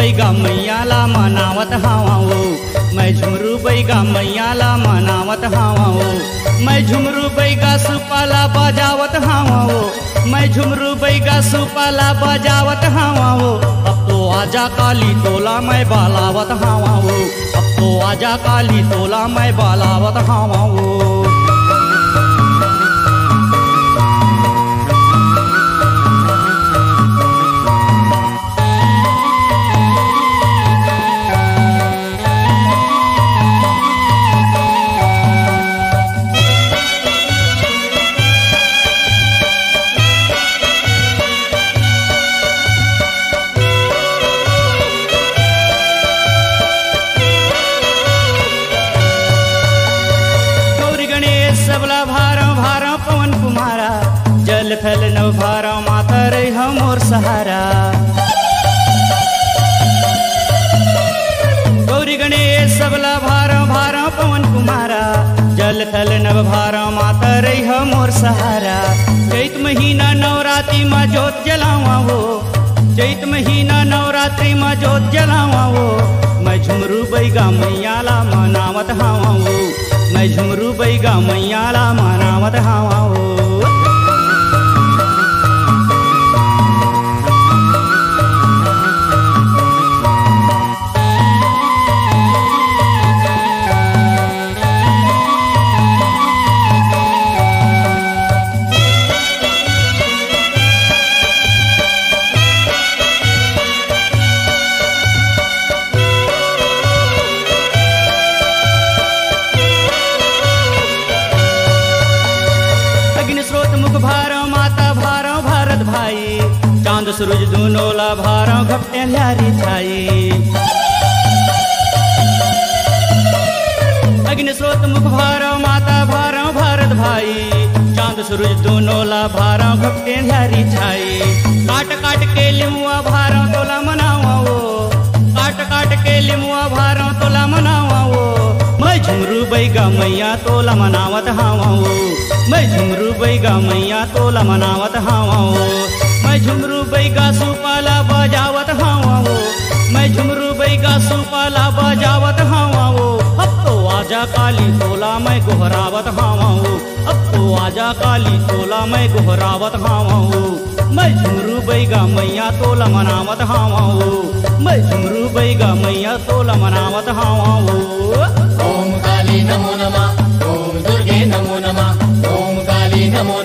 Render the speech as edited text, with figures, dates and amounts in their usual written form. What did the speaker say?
बैगा मैया ला मनावत हावा वो, मैं झुमरू बैगा मैया ला मनावत हावा वो, मैं झुमरू बैगा सुपाला बजावत हावा वो, मैं झुमरू बैगा सुपाला बजावत हावा वो। अब तो आजा काली तोला मैं बालावत हावा वो, अब तो आजा काली तोला मैं बालावत हावा वो। सबला भारा भारा पवन कुमारा, जल थल नव भारा माता रही हमोर सहारा। गौरी गणेश सबला भारा भारा पवन कुमारा, जल थल नव भारा माता रही हमोर सहारा। चैत महीना नवरात्रि में जोत जलावा वो, चैत महीना नवरात्रि में जोत जलावा वो, मैं झुमरू बैगा मैया ला मनावत हावा वो, मैं झुमरू बैगा मैया ला मनावत हावा वो। मुख भारो माता भारो भारत भाई, चांद सूरज दोनों ला भारो घपटे ल्यारी छाई। अग्नि स्रोत मुख भारो माता भारो भारत भाई, चांद सूरज दोनों ला भारो घपटे ल्यारी छाई। काट काट के लिमुआ भारो तोला मनावा वो, काट काट के लिमुआ भारो तोला मनावा वो, मैं झुमरू बैगा मैया तोला मनावत हावा वो, मैं झुमरू बैगा मैया तोला मनावत हावा वो, मैं झुमरू बैगा सुपाला बजावत हावा वो, मैं झुमरू बैगा सुपाला बजावत हावा वो। अब तो आजा काली तोला मैं गोहरावत हावा वो, अब तो आजा काली तोला मैं गोहरावत हावा वो, मैं झुमरू बैगा मैया तोला मनावत हावा वो, मैं झुमरू बैगा मैया तोला मनावत हावा वो। ओम काली नमो नमः, ओम दुर्गे नमो नमः, ओम काली नमो